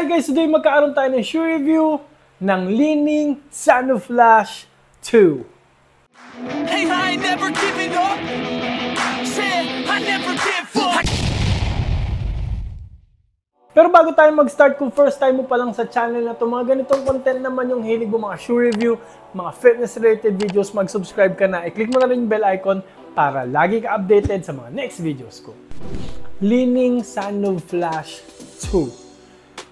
Hi guys! Today magkakaroon tayo ng shoe review ng Li-Ning Sanoflash 2. Hey, I ain't never giving up. Said I never give up. Pero bago tayo mag-start, kung first time mo pa lang sa channel na to, mga ganitong content naman yung hilig mo, mga shoe review, mga fitness-related videos, mag-subscribe ka na. I-click mo na rin yung bell icon para lagi ka updated sa mga next videos ko. Li-Ning Sanoflash 2.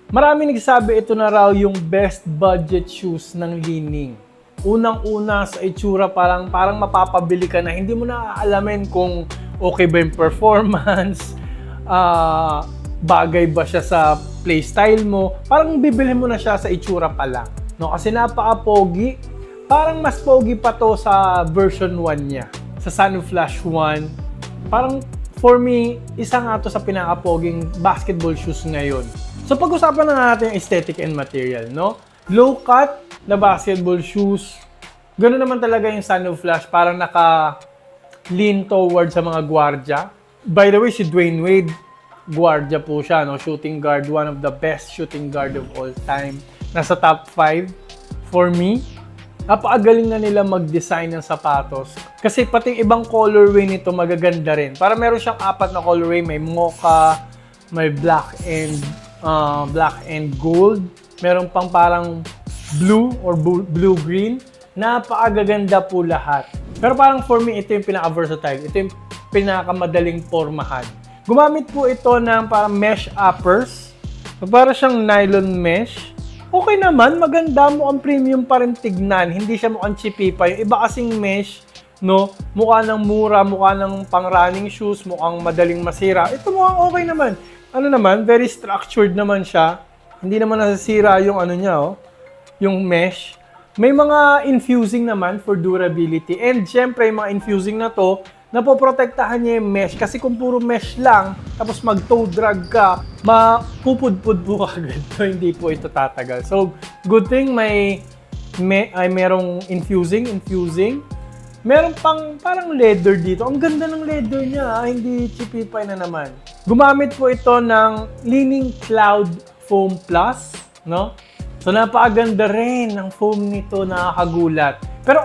Maraming nagsasabi ito na raw yung best budget shoes ng Li-Ning. Unang-una sa itsura, parang mapapabili ka na. Hindi mo na aalamin kung okay ba yung performance, bagay ba siya sa playstyle mo. Parang bibili mo na siya sa itsura pa lang. No? Kasi napaka-pogi. Parang mas pogi pa to sa version 1 niya. Sa Sanoflash 1. Parang for me, isa nga to sa pinaka-poging basketball shoes ngayon. So pag-usapan na natin yung aesthetic and material, no? Low cut na basketball shoes. Ganoon naman talaga yung Sanoflash, parang naka-lean toward sa mga gwardya. By the way, si Dwyane Wade, gwardya po siya, no? Shooting guard, one of the best shooting guard of all time. Nasa top 5 for me. Napakagaling na nila mag-design ng sapatos. Kasi pati ibang colorway nito magaganda rin. Para meron siyang 4 na colorway. May mocha, may black and gold. Meron pang parang blue or blue-green. Napakaganda po lahat. Pero parang for me, ito yung pinaka-versatile. Ito yung pinakamadaling pormahan. Gumamit po ito ng parang mesh uppers. So, para siyang nylon mesh. Okay naman, maganda, mukhang premium pa rin tignan. Hindi siya mukhang chippy pa. Yung iba kasing mesh, no? Mukha ng mura, mukha ng pang-running shoes, mukhang madaling masira. Ito mukhang okay naman. Ano naman, very structured naman siya. Hindi naman nasasira yung ano niya, oh, yung mesh. May mga infusing naman for durability. And syempre, yung mga infusing na to, napoprotektahan niya yung mesh. Kasi kung puro mesh lang, tapos mag-toe drag ka, mapupudpud po agad. So, hindi po ito tatagal. So, good thing merong infusing. Meron pang parang leather dito. Ang ganda ng leather niya, hindi chippy-pie na naman. Gumamit po ito ng Li-Ning Cloud Foam Plus, no? So, napakaganda rin ng foam nito, nakakagulat. Pero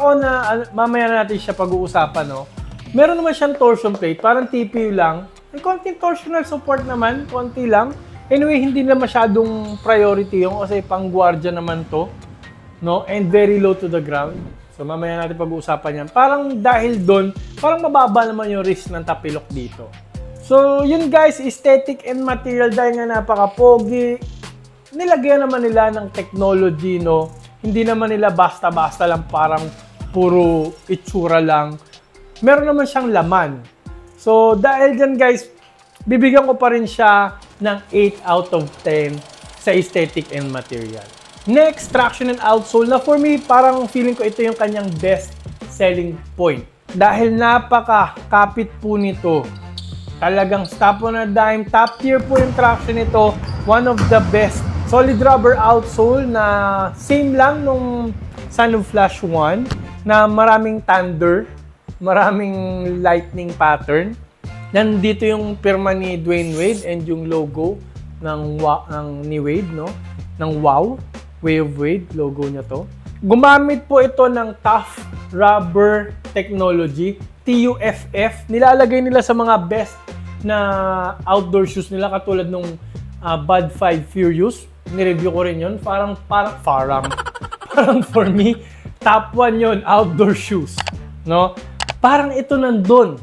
mamaya natin siya pag-uusapan, no? Meron naman siyang torsion plate, parang TPU lang. May konting torsional support naman, konti lang. Anyway, hindi na masyadong priority yung kasi pang-guardia naman to, no? And very low to the ground. So, mamaya natin pag-uusapan yan. Parang dahil doon, parang mababa naman yung risk ng tapilok dito. So, yun guys, aesthetic and material dahil nga napaka-pogi. Nilagyan naman nila ng technology, no? Hindi naman nila basta-basta lang parang puro itsura lang. Meron naman siyang laman. So, dahil dyan guys, bibigyan ko pa rin siya ng 8 out of 10 sa aesthetic and material. Next, traction and outsole na for me, parang feeling ko ito yung kanyang best selling point. Dahil napaka-kapit po nito. Talagang stop on a dime. Top tier po yung traction nito. One of the best. Solid rubber outsole na same lang nung Sanoflash 1 na maraming thunder. Maraming lightning pattern. Nandito yung pirma ni Dwyane Wade and yung logo ni Wade, no? Ng WOW, Way of Wade, logo niya to. Gumamit po ito ng Tough Rubber Technology, TUFF. Nilalagay nila sa mga best na outdoor shoes nila katulad nung Bud 5 Furious. Nireview ko rin yun. Parang for me, top 1 yun, outdoor shoes, no? Parang ito nandun.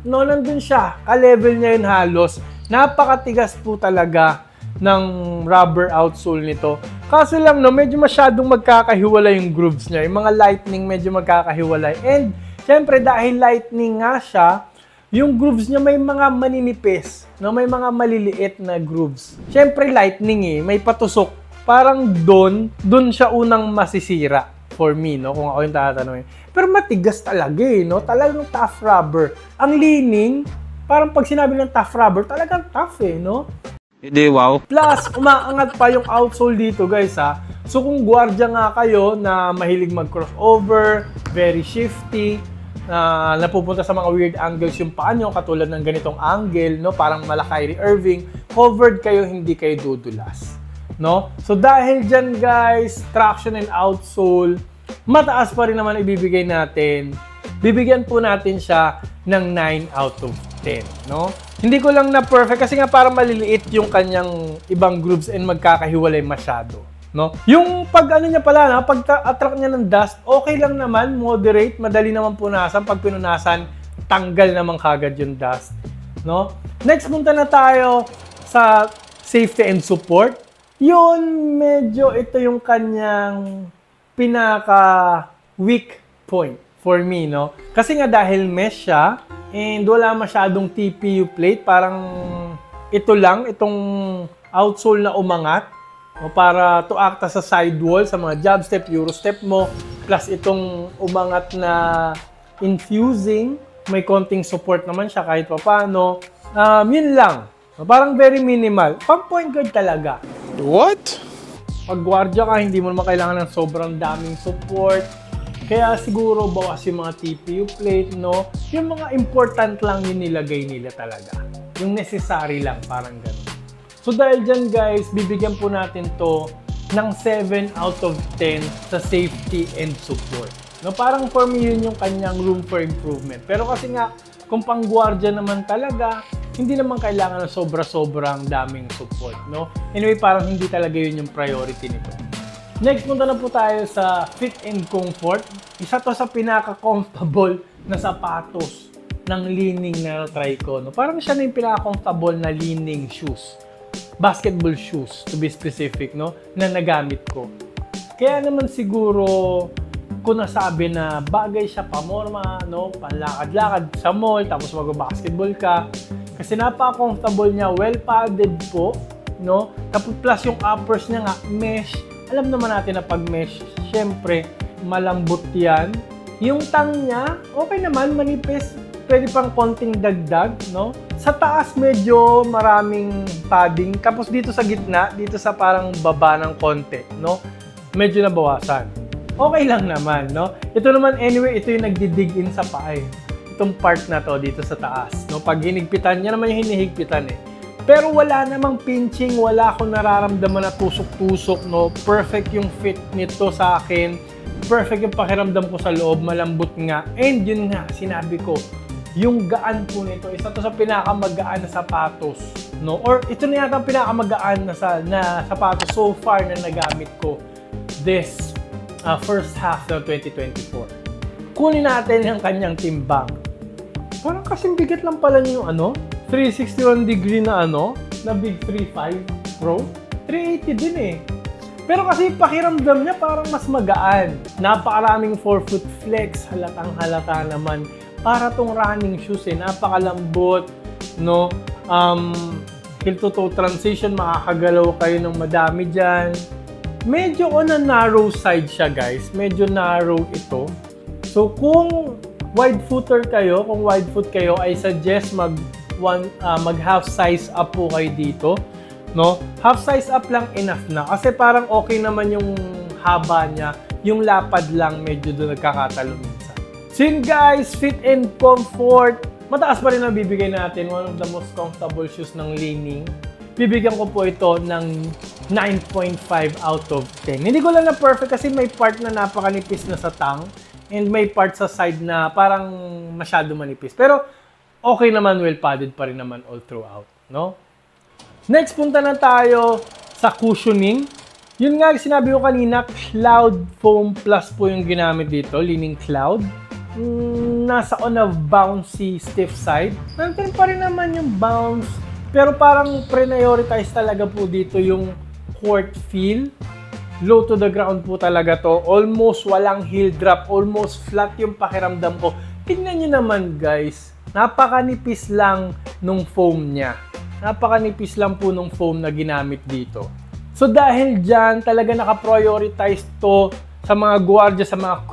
No, nandun siya. Ka-level niya yun halos. Napakatigas po talaga ng rubber outsole nito. Kaso lang, no, medyo masyadong magkakahiwalay yung grooves niya. Yung mga lightning medyo magkakahiwalay. And, syempre, dahil lightning nga siya, yung grooves niya may mga maninipis. No? May mga maliliit na grooves. Syempre, lightning may patusok. Parang doon siya unang masisira. For me, no? Kung ako yung tatanungin. Pero matigas talaga no? Talagang tough rubber. Ang Li-Ning, parang pag sinabi ng tough rubber, talagang tough no? Hindi, wow. Plus, umaangat pa yung outsole dito, guys, ha? So, kung guardia nga kayo na mahilig mag-crossover, very shifty, napupunta sa mga weird angles yung paa nyo, katulad ng ganitong angle, no? Parang mala Kyrie Irving, covered kayo, hindi kayo dudulas. no? So dahil dyan guys, traction and outsole, mataas pa rin naman ibibigay natin. Bibigyan po natin siya ng 9 out of 10, no? Hindi ko lang na perfect kasi nga parang maliliit yung kanyang ibang grooves and magkakahiwalay masyado, no? Yung pag ano niya pala, na pag attract niya ng dust, okay lang naman, moderate, madali naman punasan. Pag pinunasan, tanggal naman kagad yung dust, no? Next, punta na tayo sa safety and support. Yun, medyo ito yung kanyang pinaka-weak point for me, no? Kasi nga dahil mesh siya and wala masyadong TPU plate, parang ito lang, itong outsole na umangat, no? Para to act as a sidewall sa mga jab step, euro step mo, plus itong umangat na infusing, may konting support naman siya kahit pa paano. Yun lang. Parang very minimal. Pang point guard talaga. What? Pag guardia ka, hindi mo naman kailangan ng sobrang daming support. Kaya siguro bawas yung mga TPU plate, no? Yung mga important lang yung nilagay nila talaga. Yung necessary lang, parang ganun. So dahil dyan guys, bibigyan po natin to ng 7 out of 10 sa safety and support. No, parang for me yun yung kanyang room for improvement. Pero kasi nga, kung pang guardia naman talaga, hindi naman kailangan ng sobra-sobrang daming support, no? Anyway, parang hindi talaga yun yung priority nito. Next, punta na po tayo sa fit and comfort. Isa to sa pinaka-comfortable na sapatos ng Li-Ning na try ko, no? Parang siya na yung pinaka-comfortable na Li-Ning shoes. Basketball shoes, to be specific, no? Na nagamit ko. Kaya naman siguro, ko nasabi na bagay siya pamorma, no? Panlakad-lakad sa mall, tapos mag-basketball ka. Kasi napaka-comfortable niya, well-padded po, no? Tapos plus yung uppers niya nga, mesh. Alam naman natin na pag mesh, syempre, malambot yan. Yung tang niya, okay naman, manipis. Pwede pang konting dagdag, no? Sa taas, medyo maraming padding. Tapos dito sa gitna, dito sa parang baba ng konti, no? Medyo nabawasan. Okay lang naman, no? Ito naman, anyway, ito yung nagdi-dig in sa paa, itong part na to dito sa taas, no? Pag hinigpitan, yan naman yung hinihigpitan eh. Pero wala namang pinching, wala akong nararamdaman na tusok-tusok, no? Perfect yung fit nito sa akin. Perfect yung pakiramdam ko sa loob, malambot nga. And yun nga, sinabi ko, yung gaan po nito, isa to sa pinakamagaan na sapatos, no? Or ito na yata ang pinakamagaan na sapatos so far na nagamit ko this first half ng 2024. Kunin natin yung kanyang timbang. Parang kasing bigat lang pala niyo yung ano, 361 degree na ano, na Big 3.5 Pro. 380 din eh. Pero kasi pakiramdam niya parang mas magaan. Napakaraming forefoot flex, halatang halata naman. Para tong running shoes eh, napakalambot, no? Heel to toe transition, makakagalaw kayo ng madami dyan. Medyo on a narrow side siya guys, medyo narrow ito. So kung wide footer kayo, kung wide foot kayo, I suggest mag half size up po kayo dito, no? Half size up lang enough na kasi parang okay naman yung haba niya, yung lapad lang medyo doon nagkakatalo minsan. So yun guys, fit and comfort, mataas pa rin ang bibigay natin, one of the most comfortable shoes ng Li-Ning. Bibigyan ko po ito ng 9.5 out of 10. Hindi ko lang na perfect kasi may part na napakanipis na sa tang and may part sa side na parang masyado manipis. Pero okay naman, well padded pa rin naman all throughout, no? Next, punta na tayo sa cushioning. Yun nga, sinabi ko kanina, Cloud Foam Plus po yung ginamit dito, Li-Ning Cloud. Nasa on a bouncy stiff side. Nandun pa rin naman yung bounce. Pero parang prioritize talaga po dito yung court feel. Low to the ground po talaga to. Almost walang heel drop. Almost flat yung pakiramdam ko. Tingnan nyo naman guys. Napakanipis lang nung foam niya. Napakanipis lang po nung foam na ginamit dito. So dahil dyan, talaga naka-prioritize to sa mga guardia, sa mga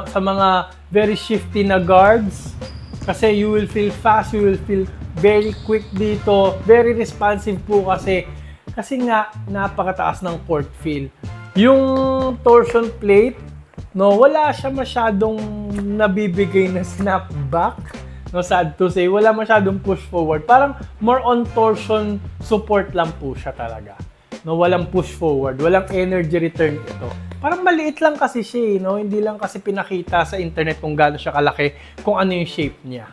sa mga very shifty na guards. Kasi you will feel fast, you will feel very quick dito, very responsive po kasi nga napakataas ng court feel. Yung torsion plate, no, wala siya masyadong nabibigay na snapback, no, sad to say, wala masyadong push forward. Parang more on torsion support lang po siya talaga. No, walang push forward, walang energy return ito. Parang maliit lang kasi siya, no? Hindi lang kasi pinakita sa internet kung gaano siya kalaki, kung ano yung shape niya.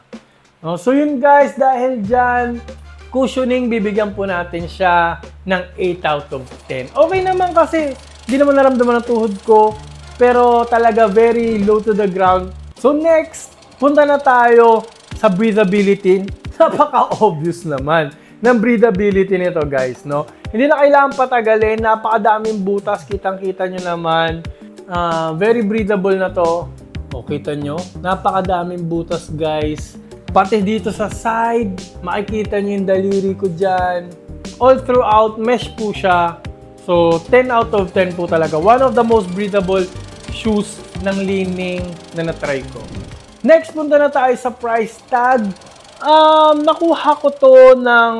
No? So yun guys, dahil dyan, cushioning, bibigyan po natin siya ng 8 out of 10. Okay naman kasi, hindi naman naramdaman ng tuhod ko, pero talaga very low to the ground. So next, punta na tayo sa breathability. Napaka-obvious naman ng breathability nito guys, no? Hindi na kailangan patagalin, napakadaming butas, kitang-kita nyo naman. Very breathable na to. O, kita nyo? Napakadaming butas guys. Pati dito sa side, makikita nyo yung daliri ko dyan. All throughout, mesh po siya. So, 10 out of 10 po talaga. One of the most breathable shoes ng Li-Ning na na-try ko. Next, punta na tayo sa price tag. Nakuha ko to ng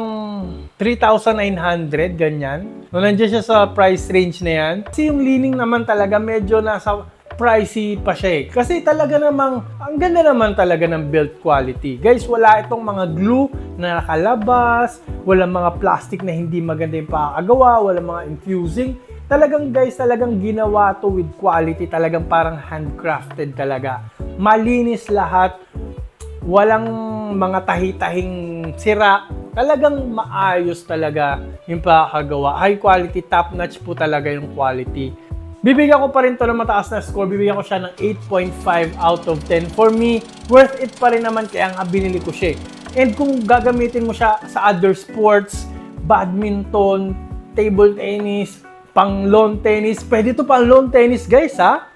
3,900, ganyan. No, nandiyan siya sa price range na yan. Kasi yung Li-Ning naman talaga medyo nasa pricey pa siya eh. Kasi talaga namang, ang ganda naman talaga ng build quality. Guys, wala itong mga glue na nakalabas, wala mga plastic na hindi maganda yung pakagawa, wala mga infusing. Talagang guys, talagang ginawa to with quality. Talagang parang handcrafted talaga. Malinis lahat. Walang mga tahi-tahing sira. Talagang maayos talaga yung pakagawa. High quality, top notch po talaga yung quality. Bibigyan ko pa rin to ng mataas na score. Bibigyan ko siya ng 8.5 out of 10. For me, worth it pa rin naman kaya nga binili ko siya. And kung gagamitin mo siya sa other sports, badminton, table tennis, pang lawn tennis, pwede to pang lawn tennis guys ha.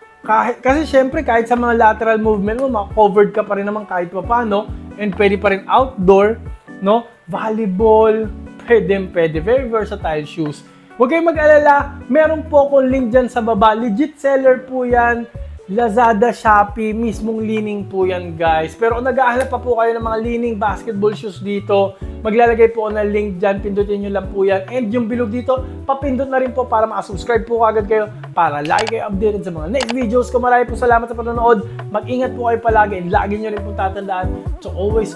Kasi syempre kahit sa mga lateral movement mo, covered ka pa rin naman kahit pa paano. And pwede pa rin outdoor, no? Volleyball, pwede. Very versatile shoes. Huwag kayong mag-alala, meron po akong link dyan sa baba. Legit seller po yan. Lazada, Shopee, mismong Li-Ning po yan guys. Pero kung nag-aahalap pa po kayo ng mga Li-Ning basketball shoes dito, maglalagay po ako ng link dyan, pindutin nyo lang po yan. And yung bilog dito, papindot na rin po para makasubscribe po agad kayo para lagi kayo updated sa mga next videos ko. Marami po salamat sa panonood. Mag-ingat po kayo palagi and lagi nyo rin po tatandaan to always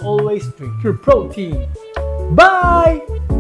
drink your protein. Bye!